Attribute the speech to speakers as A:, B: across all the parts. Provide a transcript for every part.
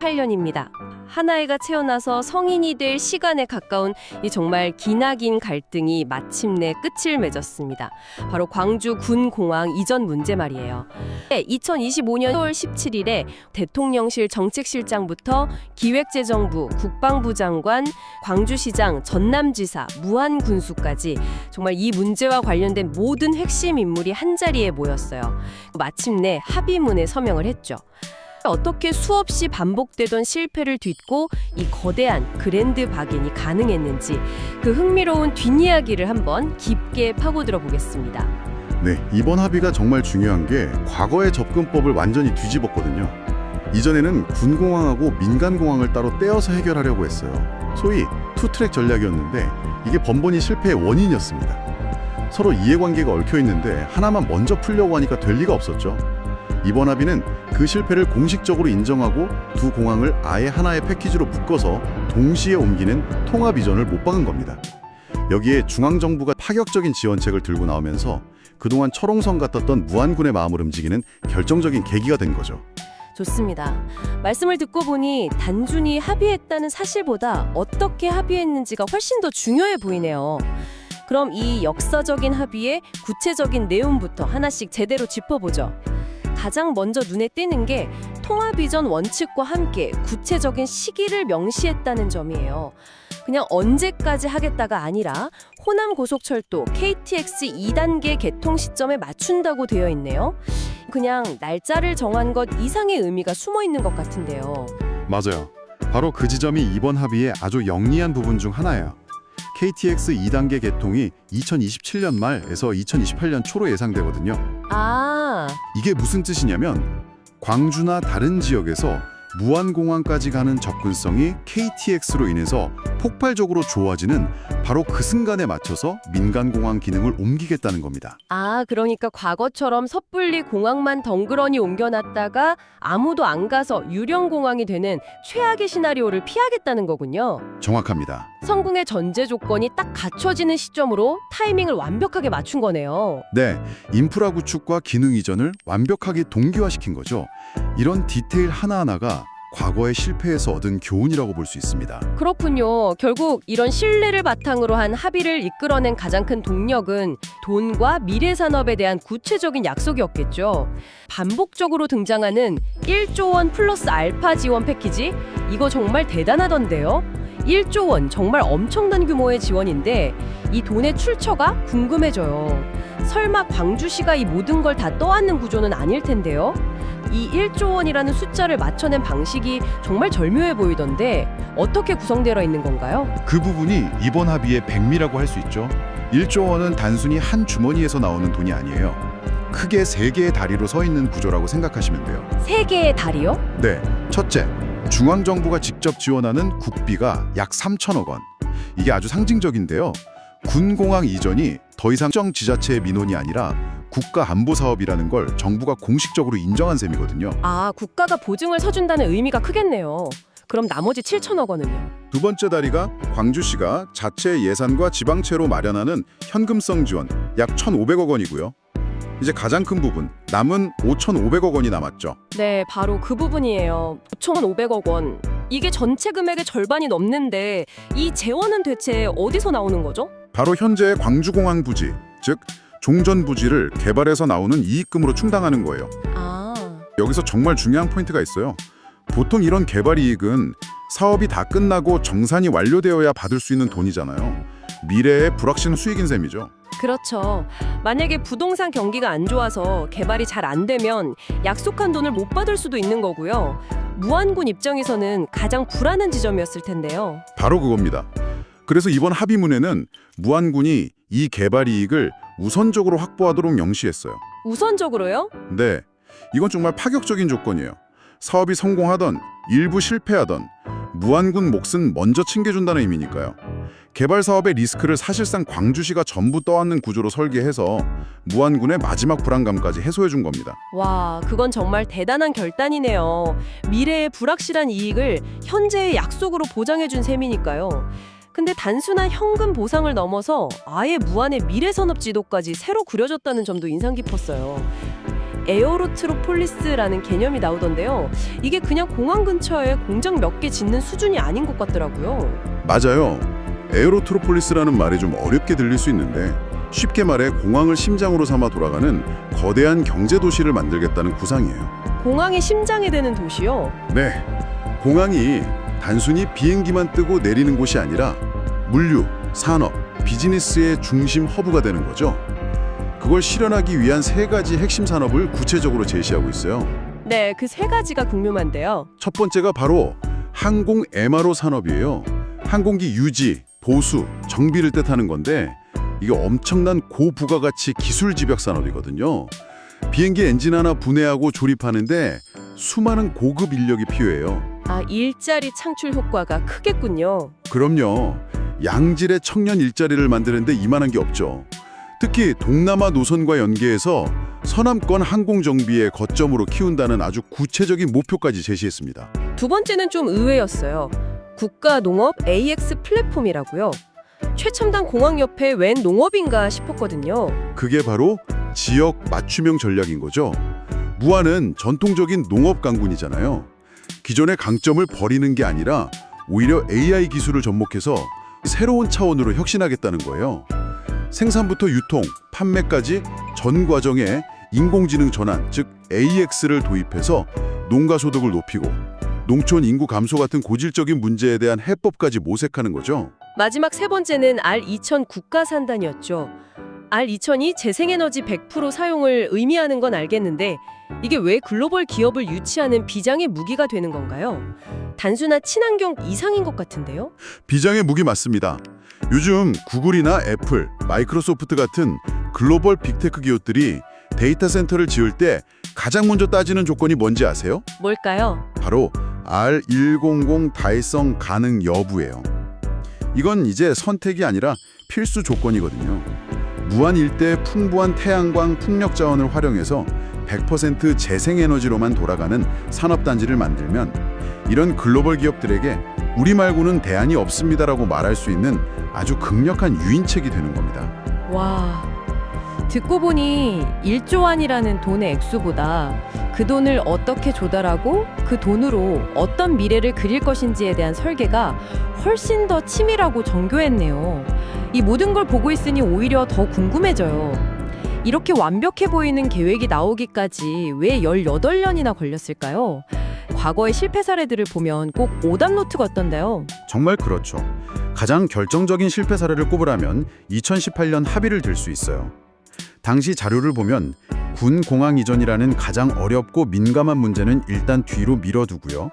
A: 8년입니다. 하나이가 태어나서 성인이 될 시간에 가까운 이 정말 기나긴 갈등이 마침내 끝을 맺었습니다. 바로 광주 군공항 이전 문제 말이에요. 2025년 10월 17일에 대통령실 정책실장부터 기획재정부, 국방부 장관, 광주시장, 전남지사, 무안군수까지 정말 이 문제와 관련된 모든 핵심 인물이 한자리에 모였어요. 마침내 합의문에 서명을 했죠. 어떻게 수없이 반복되던 실패를 딛고 이 거대한 그랜드 박인이 가능했는지 그 흥미로운 뒷이야기를 한번 깊게 파고들어 보겠습니다.
B: 네, 이번 합의가 정말 중요한 게 과거의 접근법을 완전히 뒤집었거든요. 이전에는 군공항하고 민간공항을 따로 떼어서 해결하려고 했어요. 소위 투트랙 전략이었는데 이게 번번이 실패의 원인이었습니다. 서로 이해관계가 얽혀있는데 하나만 먼저 풀려고 하니까 될 리가 없었죠. 이번 합의는 그 실패를 공식적으로 인정하고 두 공항을 아예 하나의 패키지로 묶어서 동시에 옮기는 통합 이전을 못 박은 겁니다. 여기에 중앙정부가 파격적인 지원책을 들고 나오면서 그동안 철옹성 같았던 무안군의 마음을 움직이는 결정적인 계기가 된 거죠.
A: 좋습니다. 말씀을 듣고 보니 단순히 합의했다는 사실보다 어떻게 합의했는지가 훨씬 더 중요해 보이네요. 그럼 이 역사적인 합의의 구체적인 내용부터 하나씩 제대로 짚어보죠. 가장 먼저 눈에 띄는 게 통합 이전 원칙과 함께 구체적인 시기를 명시했다는 점이에요. 그냥 언제까지 하겠다가 아니라 호남 고속철도 KTX 2단계 개통 시점에 맞춘다고 되어 있네요. 그냥 날짜를 정한 것 이상의 의미가 숨어 있는 것 같은데요.
B: 맞아요. 바로 그 지점이 이번 합의의 아주 영리한 부분 중 하나예요. KTX 2단계 개통이 2027년 말에서 2028년 초로 예상되거든요. 이게 무슨 뜻이냐면 광주나 다른 지역에서 무안공항까지 가는 접근성이 KTX로 인해서 폭발적으로 좋아지는 바로 그 순간에 맞춰서 민간공항 기능을 옮기겠다는 겁니다.
A: 그러니까 과거처럼 섣불리 공항만 덩그러니 옮겨놨다가 아무도 안 가서 유령공항이 되는 최악의 시나리오를 피하겠다는 거군요.
B: 정확합니다.
A: 성공의 전제 조건이 딱 갖춰지는 시점으로 타이밍을 완벽하게 맞춘 거네요.
B: 네, 인프라 구축과 기능 이전을 완벽하게 동기화시킨 거죠. 이런 디테일 하나하나가 과거의 실패에서 얻은 교훈이라고 볼 수 있습니다.
A: 그렇군요. 결국 이런 신뢰를 바탕으로 한 합의를 이끌어낸 가장 큰 동력은 돈과 미래 산업에 대한 구체적인 약속이었겠죠. 반복적으로 등장하는 1조 원 플러스 알파 지원 패키지? 이거 정말 대단하던데요. 1조 원, 정말 엄청난 규모의 지원인데 이 돈의 출처가 궁금해져요. 설마 광주시가 이 모든 걸 다 떠안는 구조는 아닐 텐데요. 이 1조 원이라는 숫자를 맞춰낸 방식이 정말 절묘해 보이던데 어떻게 구성되어 있는 건가요?
B: 그 부분이 이번 합의의 백미라고 할 수 있죠. 1조 원은 단순히 한 주머니에서 나오는 돈이 아니에요. 크게 3개의 다리로 서 있는 구조라고 생각하시면 돼요.
A: 3개의 다리요?
B: 네. 첫째, 중앙정부가 직접 지원하는 국비가 약 3천억 원. 이게 아주 상징적인데요. 군공항 이전이 더 이상 지자체의 민원이 아니라 국가안보사업이라는 걸 정부가 공식적으로 인정한 셈이거든요.
A: 국가가 보증을 서준다는 의미가 크겠네요. 그럼 나머지 7천억 원은요?
B: 두 번째 다리가 광주시가 자체 예산과 지방채로 마련하는 현금성 지원 약 1,500억 원이고요. 이제 가장 큰 부분, 남은 5,500억 원이 남았죠.
A: 네, 바로 그 부분이에요. 5,500억 원. 이게 전체 금액의 절반이 넘는데 이 재원은 대체 어디서 나오는 거죠?
B: 바로 현재의 광주공항 부지, 즉 종전 부지를 개발해서 나오는 이익금으로 충당하는 거예요. 여기서 정말 중요한 포인트가 있어요. 보통 이런 개발 이익은 사업이 다 끝나고 정산이 완료되어야 받을 수 있는 돈이잖아요. 미래의 불확실한 수익인 셈이죠.
A: 그렇죠. 만약에 부동산 경기가 안 좋아서 개발이 잘 안 되면 약속한 돈을 못 받을 수도 있는 거고요. 무안군 입장에서는 가장 불안한 지점이었을 텐데요.
B: 바로 그겁니다. 그래서 이번 합의문에는 무안군이 이 개발 이익을 우선적으로 확보하도록 명시했어요.
A: 우선적으로요?
B: 네, 이건 정말 파격적인 조건이에요. 사업이 성공하던 일부 실패하던 무안군 몫은 먼저 챙겨준다는 의미니까요. 개발 사업의 리스크를 사실상 광주시가 전부 떠안는 구조로 설계해서 무안군의 마지막 불안감까지 해소해준 겁니다.
A: 와, 그건 정말 대단한 결단이네요. 미래의 불확실한 이익을 현재의 약속으로 보장해준 셈이니까요. 근데 단순한 현금 보상을 넘어서 아예 무안의 미래 산업 지도까지 새로 그려졌다는 점도 인상 깊었어요. 에어로트로폴리스라는 개념이 나오던데요. 이게 그냥 공항 근처에 공장 몇 개 짓는 수준이 아닌 것 같더라고요.
B: 맞아요. 에어로트로폴리스라는 말이 좀 어렵게 들릴 수 있는데 쉽게 말해 공항을 심장으로 삼아 돌아가는 거대한 경제 도시를 만들겠다는 구상이에요.
A: 공항의 심장이 되는 도시요?
B: 네, 공항이 단순히 비행기만 뜨고 내리는 곳이 아니라 물류, 산업, 비즈니스의 중심 허브가 되는 거죠. 그걸 실현하기 위한 3가지 핵심 산업을 구체적으로 제시하고 있어요.
A: 네, 그 3가지가 궁금한데요.
B: 첫 번째가 바로 항공 MRO 산업이에요. 항공기 유지, 보수, 정비를 뜻하는 건데 이게 엄청난 고부가가치 기술 집약 산업이거든요. 비행기 엔진 하나 분해하고 조립하는데 수많은 고급 인력이 필요해요.
A: 아, 일자리 창출 효과가 크겠군요.
B: 그럼요. 양질의 청년 일자리를 만드는데 이만한 게 없죠. 특히 동남아 노선과 연계해서 서남권 항공 정비의 거점으로 키운다는 아주 구체적인 목표까지 제시했습니다.
A: 두 번째는 좀 의외였어요. 국가농업 AX 플랫폼이라고요. 최첨단 공항 옆에 웬 농업인가 싶었거든요.
B: 그게 바로 지역 맞춤형 전략인 거죠. 무안은 전통적인 농업 강군이잖아요. 기존의 강점을 버리는 게 아니라 오히려 AI 기술을 접목해서 새로운 차원으로 혁신하겠다는 거예요. 생산부터 유통, 판매까지 전 과정에 인공지능 전환, 즉 AX를 도입해서 농가 소득을 높이고 농촌 인구 감소 같은 고질적인 문제에 대한 해법까지 모색하는 거죠.
A: 마지막 3번째는 R2000 국가산단이었죠. R2000이 재생에너지 100% 사용을 의미하는 건 알겠는데 이게 왜 글로벌 기업을 유치하는 비장의 무기가 되는 건가요? 단순한 친환경 이상인 것 같은데요?
B: 비장의 무기 맞습니다. 요즘 구글이나 애플, 마이크로소프트 같은 글로벌 빅테크 기업들이 데이터 센터를 지을 때 가장 먼저 따지는 조건이 뭔지 아세요?
A: 뭘까요?
B: 바로 R100 달성 가능 여부예요. 이건 이제 선택이 아니라 필수 조건이거든요. 무안 일대의 풍부한 태양광 풍력 자원을 활용해서 100% 재생에너지로만 돌아가는 산업단지를 만들면 이런 글로벌 기업들에게 우리 말고는 대안이 없습니다라고 말할 수 있는 아주 강력한 유인책이 되는 겁니다.
A: 와, 듣고 보니 1조 원이라는 돈의 액수보다 그 돈을 어떻게 조달하고 그 돈으로 어떤 미래를 그릴 것인지에 대한 설계가 훨씬 더 치밀하고 정교했네요. 이 모든 걸 보고 있으니 오히려 더 궁금해져요. 이렇게 완벽해 보이는 계획이 나오기까지 왜 18년이나 걸렸을까요? 과거의 실패 사례들을 보면 꼭 오답노트 같던데요.
B: 정말 그렇죠. 가장 결정적인 실패 사례를 꼽으라면 2018년 합의를 들 수 있어요. 당시 자료를 보면 군 공항 이전이라는 가장 어렵고 민감한 문제는 일단 뒤로 밀어두고요.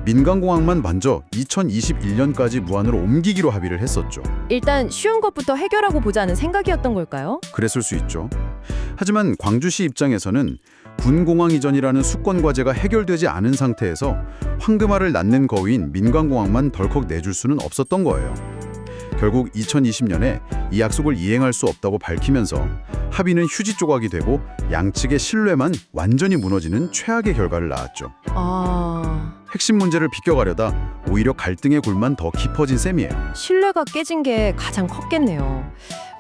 B: 민간공항만 먼저 2021년까지 무안으로 옮기기로 합의를 했었죠.
A: 일단 쉬운 것부터 해결하고 보자는 생각이었던 걸까요?
B: 그랬을 수 있죠. 하지만 광주시 입장에서는 군공항 이전이라는 수권 과제가 해결되지 않은 상태에서 황금알을 낳는 거위인 민간공항만 덜컥 내줄 수는 없었던 거예요. 결국 2020년에 이 약속을 이행할 수 없다고 밝히면서 합의는 휴지 조각이 되고 양측의 신뢰만 완전히 무너지는 최악의 결과를 낳았죠. 핵심 문제를 비껴가려다 오히려 갈등의 골만 더 깊어진 셈이에요.
A: 신뢰가 깨진 게 가장 컸겠네요.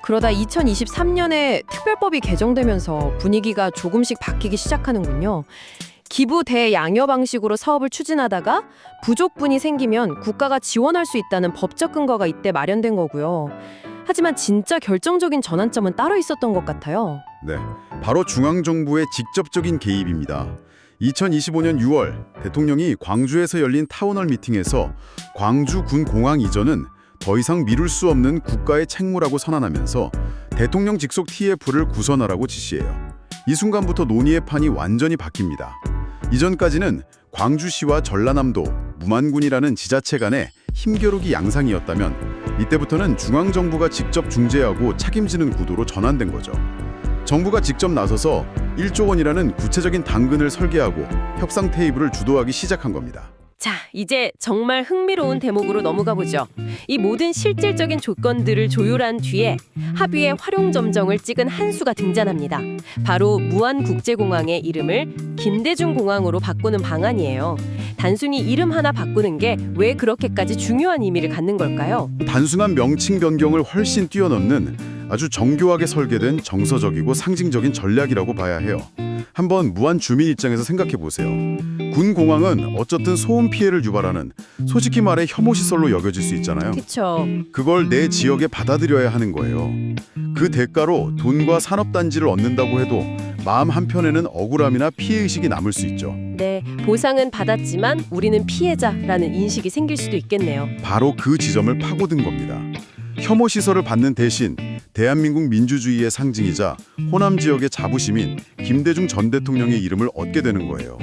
A: 그러다 2023년에 특별법이 개정되면서 분위기가 조금씩 바뀌기 시작하는군요. 기부 대양여 방식으로 사업을 추진하다가 부족분이 생기면 국가가 지원할 수 있다는 법적 근거가 이때 마련된 거고요. 하지만 진짜 결정적인 전환점은 따로 있었던 것 같아요.
B: 네, 바로 중앙정부의 직접적인 개입입니다. 2025년 6월 대통령이 광주에서 열린 타운홀 미팅에서 광주 군 공항 이전은 더 이상 미룰 수 없는 국가의 책무라고 선언하면서 대통령 직속 TF를 구선하라고 지시해요. 이 순간부터 논의의 판이 완전히 바뀝니다. 이전까지는 광주시와 전라남도, 무만군이라는 지자체 간의 힘겨루기 양상이었다면 이때부터는 중앙정부가 직접 중재하고 책임지는 구도로 전환된 거죠. 정부가 직접 나서서 1조 원이라는 구체적인 당근을 설계하고 협상 테이블을 주도하기 시작한 겁니다.
A: 자, 이제 정말 흥미로운 대목으로 넘어가 보죠. 이 모든 실질적인 조건들을 조율한 뒤에 합의의 활용점정을 찍은 한 수가 등장합니다. 바로 무안국제공항의 이름을 김대중공항으로 바꾸는 방안이에요. 단순히 이름 하나 바꾸는 게 왜 그렇게까지 중요한 의미를 갖는 걸까요?
B: 단순한 명칭 변경을 훨씬 뛰어넘는 아주 정교하게 설계된 정서적이고 상징적인 전략이라고 봐야 해요. 한번 무안 주민 입장에서 생각해 보세요. 군 공항은 어쨌든 소음 피해를 유발하는 솔직히 말해 혐오 시설로 여겨질 수 있잖아요.
A: 그쵸.
B: 그걸 내 지역에 받아들여야 하는 거예요. 그 대가로 돈과 산업단지를 얻는다고 해도 마음 한편에는 억울함이나 피해의식이 남을 수 있죠.
A: 네, 보상은 받았지만 우리는 피해자라는 인식이 생길 수도 있겠네요.
B: 바로 그 지점을 파고든 겁니다. 혐오 시설을 받는 대신 대한민국 민주주의의 상징이자 호남 지역의 자부심인 김대중 전 대통령의 이름을 얻게 되는 거예요.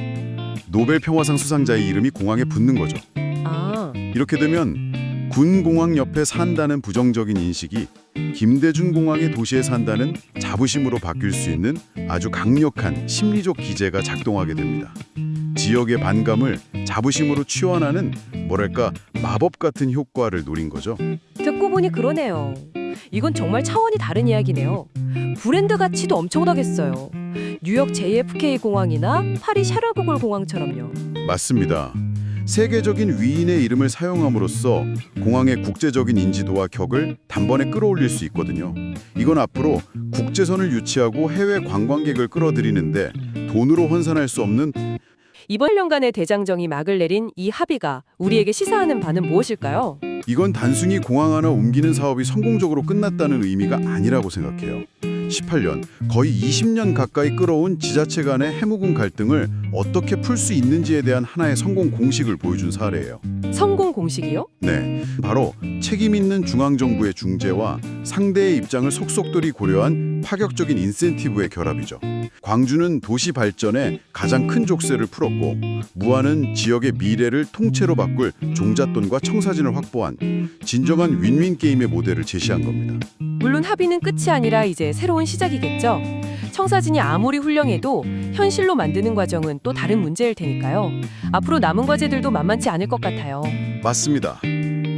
B: 노벨 평화상 수상자의 이름이 공항에 붙는 거죠.
A: 아,
B: 이렇게 되면 군 공항 옆에 산다는 부정적인 인식이 김대중 공항의 도시에 산다는 자부심으로 바뀔 수 있는 아주 강력한 심리적 기제가 작동하게 됩니다. 지역의 반감을 자부심으로 치환하는 뭐랄까 마법 같은 효과를 노린 거죠.
A: 듣고 보니 그러네요. 이건 정말 차원이 다른 이야기네요. 브랜드 가치도 엄청나겠어요. 뉴욕 JFK 공항이나 파리 샤르고골 공항처럼요.
B: 맞습니다. 세계적인 위인의 이름을 사용함으로써 공항의 국제적인 인지도와 격을 단번에 끌어올릴 수 있거든요. 이건 앞으로 국제선을 유치하고 해외 관광객을 끌어들이는데 돈으로 환산할 수 없는
A: 이번 1년간의 대장정이 막을 내린 이 합의가 우리에게 시사하는 바는 무엇일까요?
B: 이건 단순히 공항 하나 옮기는 사업이 성공적으로 끝났다는 의미가 아니라고 생각해요. 18년, 거의 20년 가까이 끌어온 지자체 간의 해묵은 갈등을 어떻게 풀 수 있는지에 대한 하나의 성공 공식을 보여준 사례예요.
A: 성공 공식이요?
B: 네, 바로 책임 있는 중앙정부의 중재와 상대의 입장을 속속들이 고려한 파격적인 인센티브의 결합이죠. 광주는 도시 발전에 가장 큰 족쇄를 풀었고 무안은 지역의 미래를 통째로 바꿀 종잣돈과 청사진을 확보한 진정한 윈윈 게임의 모델을 제시한 겁니다.
A: 물론 합의는 끝이 아니라 이제 새로운 시작이겠죠. 청사진이 아무리 훌륭해도 현실로 만드는 과정은 또 다른 문제일 테니까요. 앞으로 남은 과제들도 만만치 않을 것 같아요.
B: 맞습니다.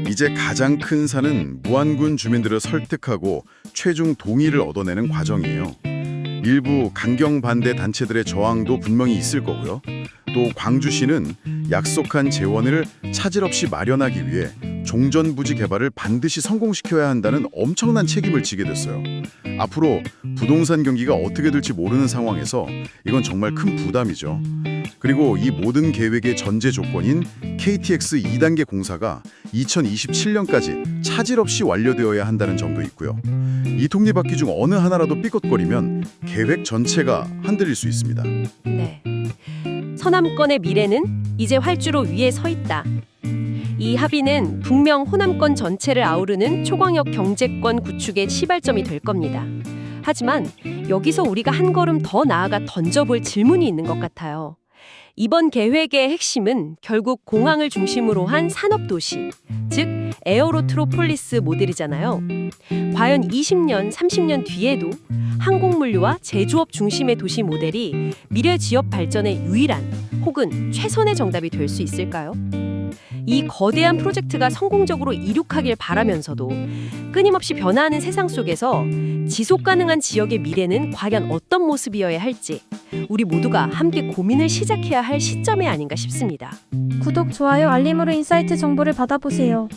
B: 이제 가장 큰 산은 무안군 주민들을 설득하고 최종 동의를 얻어내는 과정이에요. 일부 강경 반대 단체들의 저항도 분명히 있을 거고요. 또 광주시는 약속한 재원을 차질 없이 마련하기 위해 종전부지 개발을 반드시 성공시켜야 한다는 엄청난 책임을 지게 됐어요. 앞으로 부동산 경기가 어떻게 될지 모르는 상황에서 이건 정말 큰 부담이죠. 그리고 이 모든 계획의 전제 조건인 KTX 2단계 공사가 2027년까지 차질 없이 완료되어야 한다는 점도 있고요. 이 톱니바퀴 중 어느 하나라도 삐걱거리면 계획 전체가 흔들릴 수 있습니다.
A: 네. 서남권의 미래는 이제 활주로 위에 서 있다. 이 합의는 분명 호남권 전체를 아우르는 초광역 경제권 구축의 시발점이 될 겁니다. 하지만 여기서 우리가 한 걸음 더 나아가 던져볼 질문이 있는 것 같아요. 이번 계획의 핵심은 결국 공항을 중심으로 한 산업도시, 즉 에어로트로폴리스 모델이잖아요. 과연 20년, 30년 뒤에도 항공물류와 제조업 중심의 도시 모델이 미래 지역 발전의 유일한 혹은 최선의 정답이 될 수 있을까요? 이 거대한 프로젝트가 성공적으로 이룩하길 바라면서도 끊임없이 변화하는 세상 속에서 지속 가능한 지역의 미래는 과연 어떤 모습이어야 할지 우리 모두가 함께 고민을 시작해야 할 시점이 아닌가 싶습니다.
C: 구독, 좋아요, 알림으로 인사이트 정보를 받아보세요.